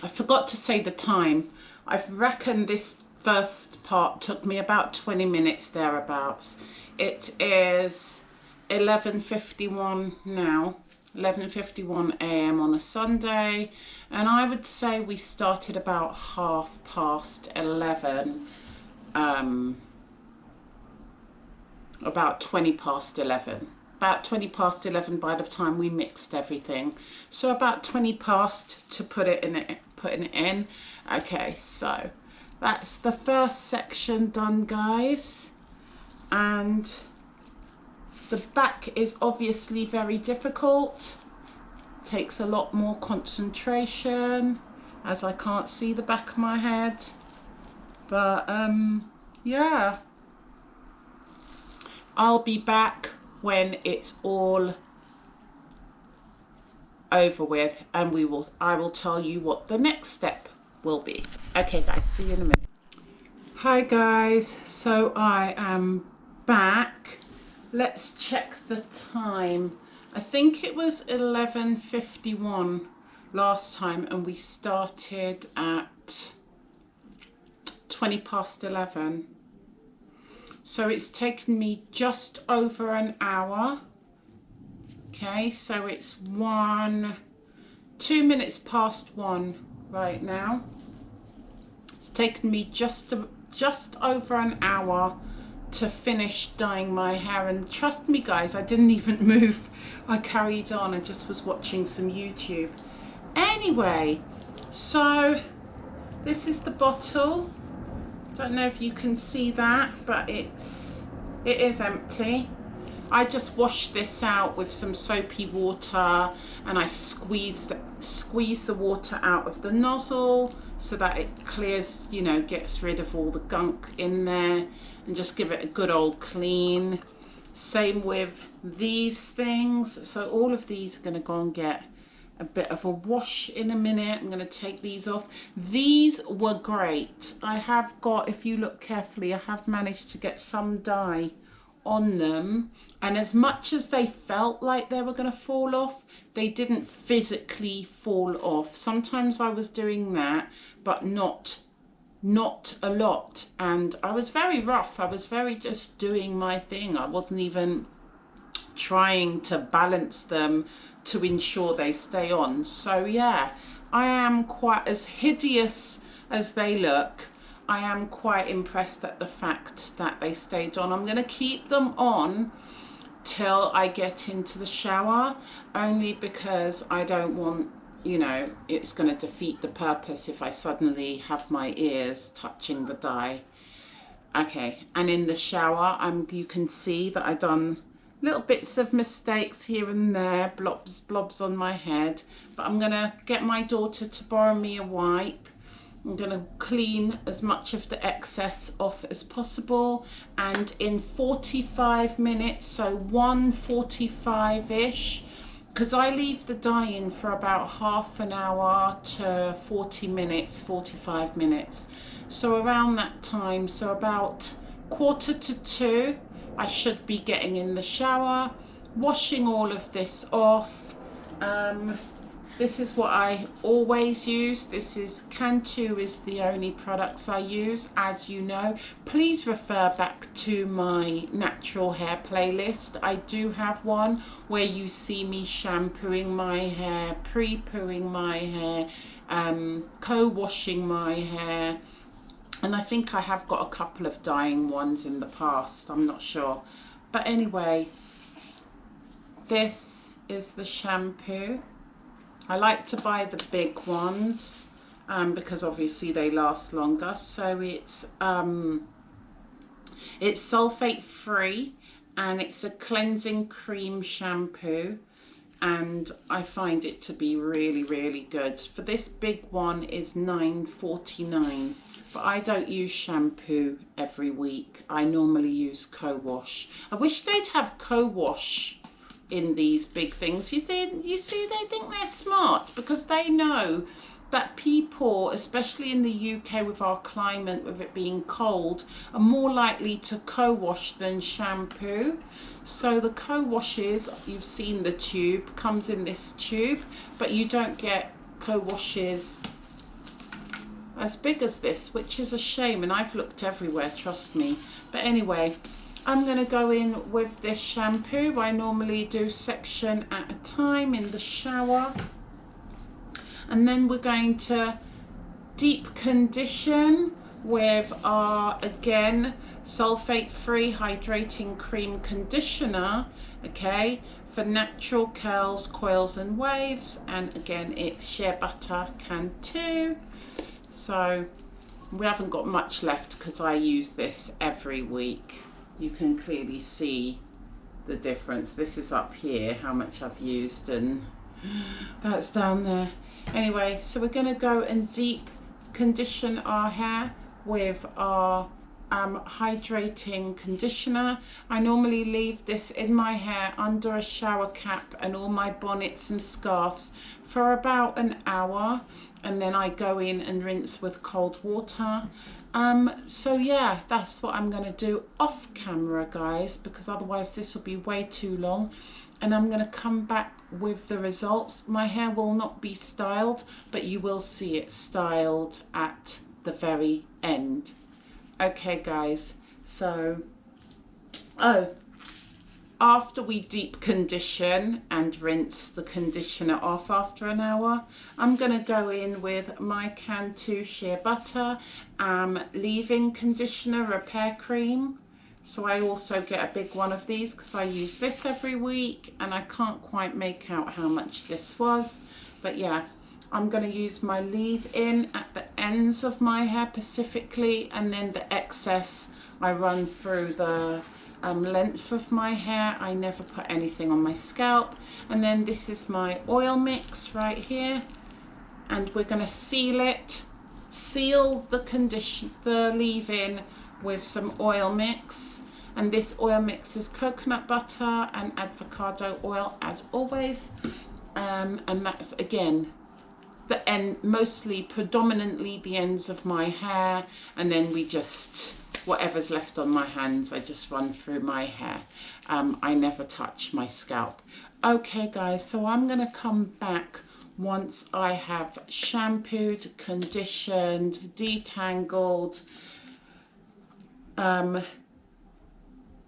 Speaker 1: I forgot to say the time. I reckon this first part took me about 20 minutes thereabouts. It is 11:51 now, 11:51 a.m. on a Sunday, and I would say we started about 11:30, about 20 past 11. About 20 past 11 by the time we mixed everything. So about 20 past to putting it in. Okay, so that's the first section done, guys. And the back is obviously very difficult. Takes a lot more concentration, as I can't see the back of my head. But yeah. I'll be back when it's all over with, and I will tell you what the next step will be. Okay guys, see you in a minute. Hi guys, so I am back. Let's check the time. I think it was 11:51 last time, and we started at 20 past 11. So it's taken me just over an hour. Okay, so it's 2 minutes past 1 right now. It's taken me just over an hour to finish dyeing my hair, and trust me guys, I didn't even move. I carried on. I just was watching some YouTube. Anyway, so this is the bottle. Don't know if you can see that, but it is empty. I just washed this out with some soapy water, and I squeeze the water out of the nozzle so that it clears, you know, gets rid of all the gunk in there, and just give it a good old clean. Same with these things. So all of these are going to go and get a bit of a wash in a minute. I'm going to take these off. These were great. I have got, if you look carefully, I have managed to get some dye on them, and as much as they felt like they were going to fall off, they didn't physically fall off. Sometimes I was doing that, but not a lot, and I was very rough. I was very just doing my thing. I wasn't even trying to balance them to ensure they stay on. So yeah, I am quite, as hideous as they look, I am quite impressed at the fact that they stayed on. I'm going to keep them on till I get into the shower, only because I don't want, you know, it's going to defeat the purpose if I suddenly have my ears touching the dye. Okay, and in the shower, you can see that I done little bits of mistakes here and there, blobs on my head, but I'm gonna get my daughter to borrow me a wipe. I'm gonna clean as much of the excess off as possible, and in 45 minutes, so 1:45-ish, because I leave the dye in for about half an hour to 40 minutes, 45 minutes. So around that time, so about 1:45, I should be getting in the shower, washing all of this off. This is what I always use. This is Cantu is the only products I use, as you know. Please refer back to my natural hair playlist. I do have one where you see me shampooing my hair, pre-pooing my hair, co-washing my hair. And I think I have got a couple of dyeing ones in the past, I'm not sure. But anyway, this is the shampoo. I like to buy the big ones because obviously they last longer. So it's sulfate free, and it's a cleansing cream shampoo. And I find it to be really, really good. For this big one is $9.49. But I don't use shampoo every week. I normally use co-wash. I wish they'd have co-wash in these big things. You see, they think they're smart because they know that people, especially in the UK with our climate, with it being cold, are more likely to co-wash than shampoo. So the co-washes, you've seen the tube, comes in this tube, but you don't get co-washes as big as this, which is a shame, and I've looked everywhere, trust me. But anyway, I'm going to go in with this shampoo. I normally do section at a time in the shower. And then we're going to deep condition with our, again, sulfate-free hydrating cream conditioner, okay, for natural curls, coils and waves. And again, it's shea butter can 2. So we haven't got much left because I use this every week. You can clearly see the difference. This is up here, how much I've used, and that's down there. Anyway, so we're going to go and deep condition our hair with our hydrating conditioner. I normally leave this in my hair under a shower cap and all my bonnets and scarves for about an hour, and then I go in and rinse with cold water. So yeah, that's what I'm going to do off camera, guys, because otherwise this will be way too long. And I'm going to come back with the results. My hair will not be styled, but you will see it styled at the very end. Okay, guys, so after we deep condition and rinse the conditioner off after an hour, I'm going to go in with my Can 2 Shea Butter leave-in conditioner repair cream. So I also get a big one of these because I use this every week, and I can't quite make out how much this was. But yeah, I'm going to use my leave-in at the ends of my hair specifically, and then the excess I run through the length of my hair. I never put anything on my scalp. And then this is my oil mix right here, and we're going to seal the leave-in with some oil mix. And this oil mix is coconut butter and avocado oil, as always, and that's again the end, mostly predominantly the ends of my hair, and then we just, whatever's left on my hands, I just run through my hair. I never touch my scalp. Okay guys, so I'm going to come back once I have shampooed, conditioned, detangled,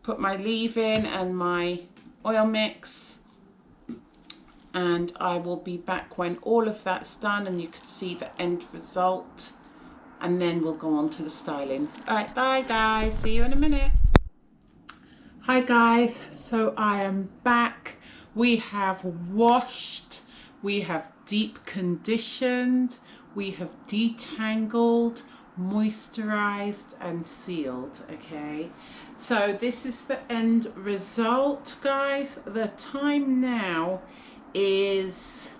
Speaker 1: put my leave-in and my oil mix, and I will be back when all of that's done and you can see the end result, and then we'll go on to the styling. All right, bye guys, see you in a minute. Hi guys, so I am back. We have washed, we have deep conditioned, we have detangled, moisturized and sealed. Okay, so this is the end result, guys. The time now is,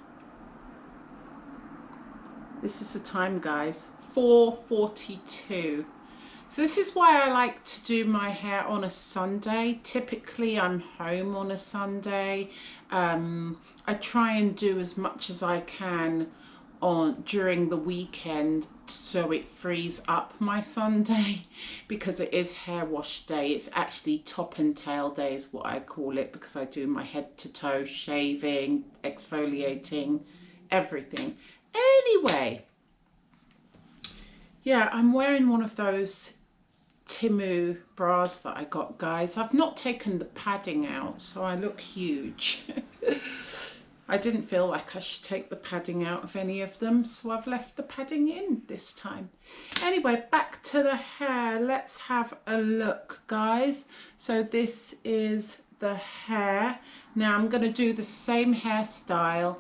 Speaker 1: this is the time, guys, 4:42. So this is why I like to do my hair on a Sunday. Typically I'm home on a Sunday. I try and do as much as I can during the weekend so it frees up my Sunday, because it is hair wash day. It's actually top and tail day is what I call it, because I do my head to toe shaving, exfoliating, everything. Anyway, yeah, I'm wearing one of those Timu bras that I got, guys. I've not taken the padding out, so I look huge. I didn't feel like I should take the padding out of any of them, so I've left the padding in this time. Anyway, back to the hair. Let's have a look, guys. So this is the hair. Now I'm going to do the same hairstyle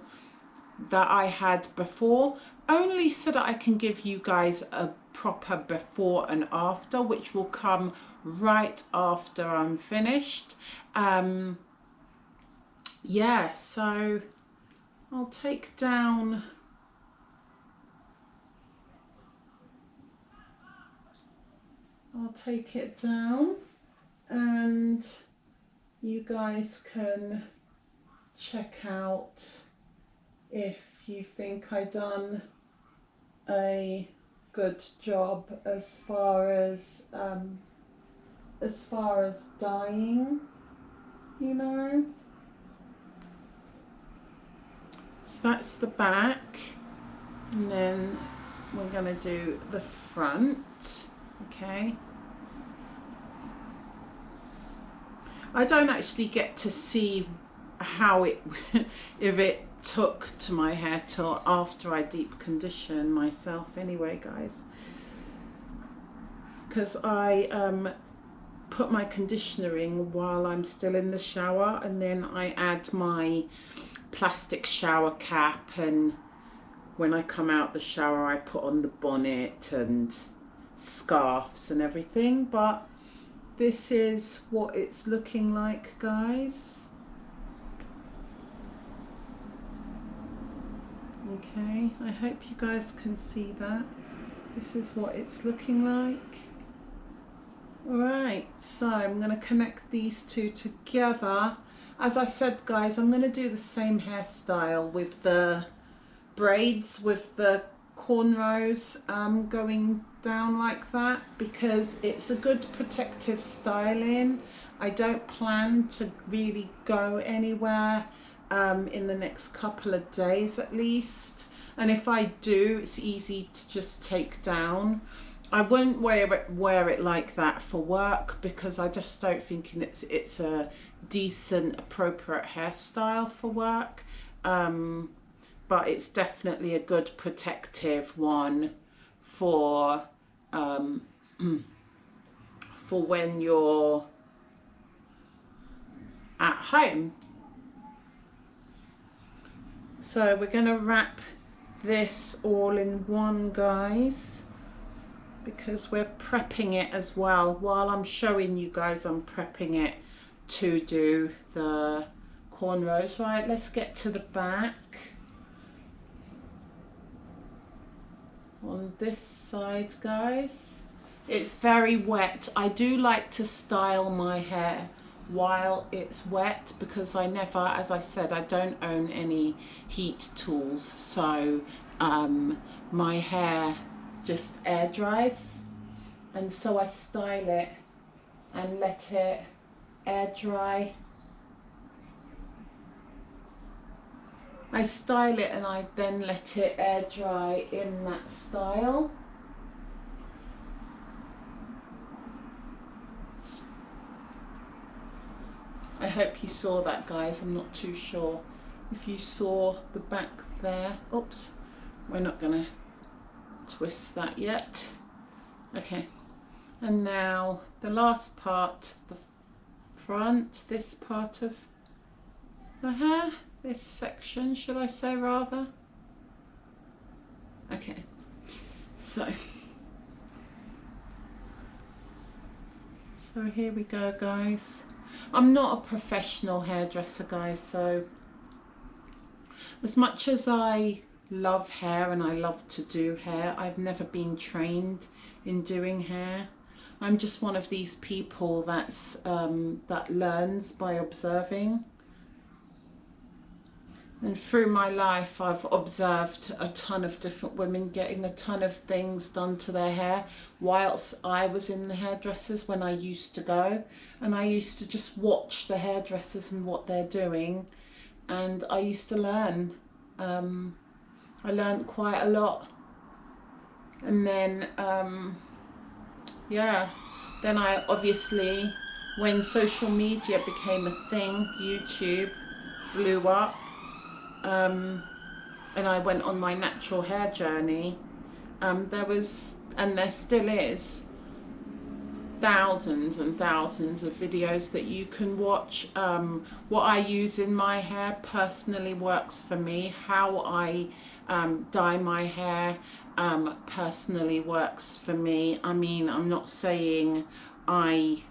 Speaker 1: that I had before, only so that I can give you guys a proper before and after, which will come right after I'm finished. Yeah, so I'll take it down and you guys can check out if you think I done a good job as far as dyeing, you know. So that's the back, and then we're going to do the front. Okay. I don't actually get to see how it if it took to my hair till after I deep condition myself anyway, guys, because I put my conditioner in while I'm still in the shower, and then I add my plastic shower cap, and when I come out the shower I put on the bonnet and scarves and everything. But this is what it's looking like, guys. Okay, I hope you guys can see that. This is what it's looking like. Alright, so I'm going to connect these two together. As I said, guys, I'm going to do the same hairstyle with the braids, with the cornrows going down like that, because it's a good protective styling. I don't plan to really go anywhere in the next couple of days at least, and if I do, it's easy to just take down. I won't wear it like that for work, because I just don't think it's a decent, appropriate hairstyle for work. But it's definitely a good protective one for when you're at home. So we're going to wrap this all in one, guys, because we're prepping it as well. While I'm showing you guys, I'm prepping it to do the cornrows. Right, let's get to the back. On this side, guys, it's very wet. I do like to style my hair while it's wet, because I never, as I said, I don't own any heat tools, so my hair just air dries, and so I style it and let it air dry. I style it and I then let it air dry in that style. I hope you saw that, guys. I'm not too sure if you saw the back there. Oops, we're not gonna twist that yet. Okay, and now the last part, the front, this part of the hair, this section, should I say, rather. Okay, so here we go, guys. I'm not a professional hairdresser, guys, so as much as I love hair and I love to do hair, I've never been trained in doing hair. I'm just one of these people that's that learns by observing. And through my life, I've observed a ton of different women getting a ton of things done to their hair whilst I was in the hairdressers when I used to go. And I used to just watch the hairdressers and what they're doing. And I used to learn. I learned quite a lot. And then, yeah, then I obviously, when social media became a thing, YouTube blew up. And I went on my natural hair journey. There was, and there still is, thousands and thousands of videos that you can watch. What I use in my hair personally works for me. How I dye my hair personally works for me. I mean, I'm not saying I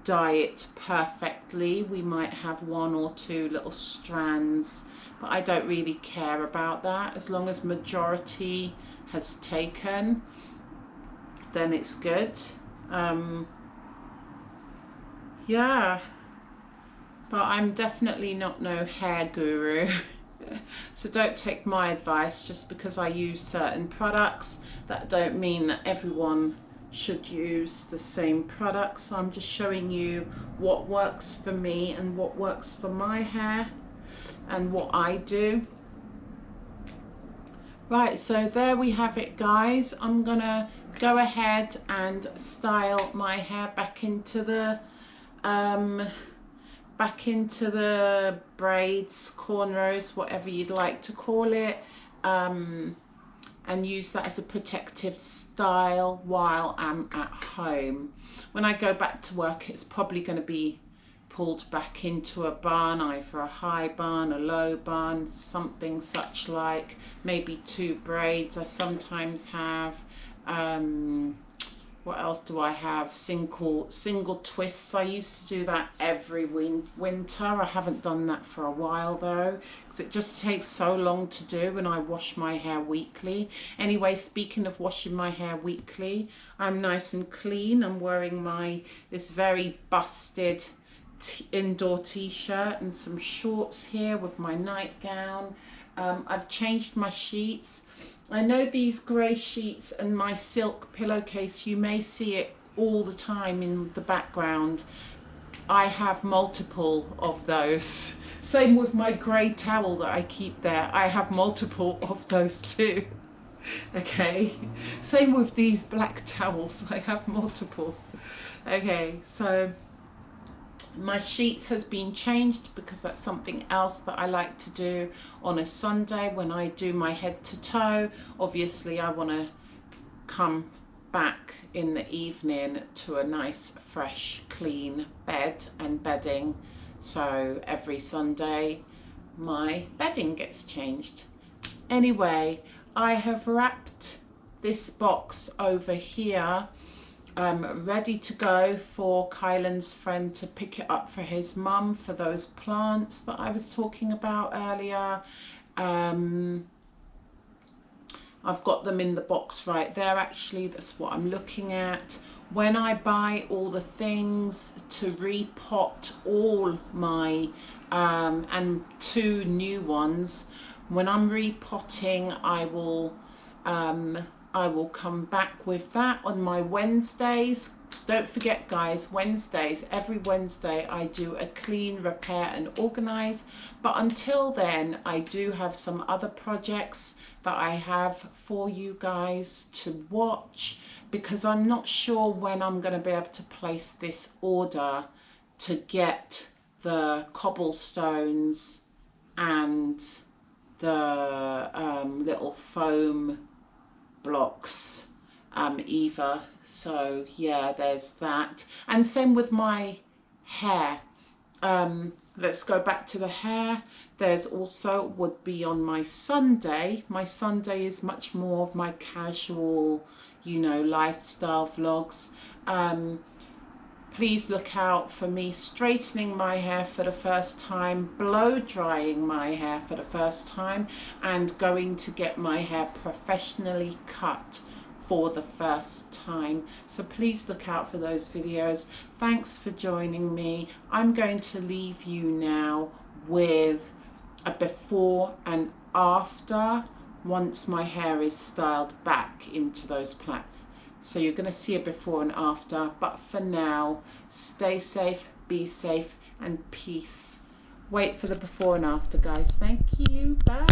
Speaker 1: dye it perfectly. We might have one or two little strands, but I don't really care about that. As long as majority has taken, then it's good. Yeah, but I'm definitely not no hair guru. So don't take my advice. Just because I use certain products, that don't mean that everyone should use the same products. So I'm just showing you what works for me and what works for my hair and what I do. Right, so there we have it, guys. I'm gonna go ahead and style my hair back into the braids, cornrows, whatever you'd like to call it, and use that as a protective style while I'm at home. When I go back to work, it's probably going to be pulled back into a bun, either a high bun, a low bun, something such like, maybe 2 braids. I sometimes have, what else do I have? Single twists. I used to do that every winter. I haven't done that for a while though, because it just takes so long to do, and I wash my hair weekly. Anyway, speaking of washing my hair weekly, I'm nice and clean. I'm wearing this very busted indoor t-shirt and some shorts here with my nightgown. I've changed my sheets. I know these grey sheets and my silk pillowcase, you may see it all the time in the background. I have multiple of those. Same with my grey towel that I keep there. I have multiple of those too. Okay, same with these black towels. I have multiple. Okay, so my sheets has been changed because that's something else that I like to do on a Sunday when I do my head to toe. Obviously I want to come back in the evening to a nice fresh clean bed and bedding, so every Sunday my bedding gets changed. Anyway, I have wrapped this box over here, ready to go for Kylan's friend to pick it up for his mum for those plants that I was talking about earlier. I've got them in the box right there, actually. That's what I'm looking at. When I buy all the things to repot all my and 2 new ones, when I'm repotting, I will come back with that on my Wednesdays. Don't forget, guys, Wednesdays, every Wednesday I do a clean, repair and organize. But until then, I do have some other projects that I have for you guys to watch, because I'm not sure when I'm going to be able to place this order to get the cobblestones and the little foam blocks either. So yeah, there's that. And same with my hair. Let's go back to the hair. There's also would be on my Sunday. My Sunday is much more of my casual, you know, lifestyle vlogs. Please look out for me straightening my hair for the first time, blow drying my hair for the first time, and going to get my hair professionally cut for the first time. So please look out for those videos. Thanks for joining me. I'm going to leave you now with a before and after once my hair is styled back into those plaits. So you're going to see a before and after, but for now, stay safe, be safe, and peace. Wait for the before and after, guys. Thank you. Bye.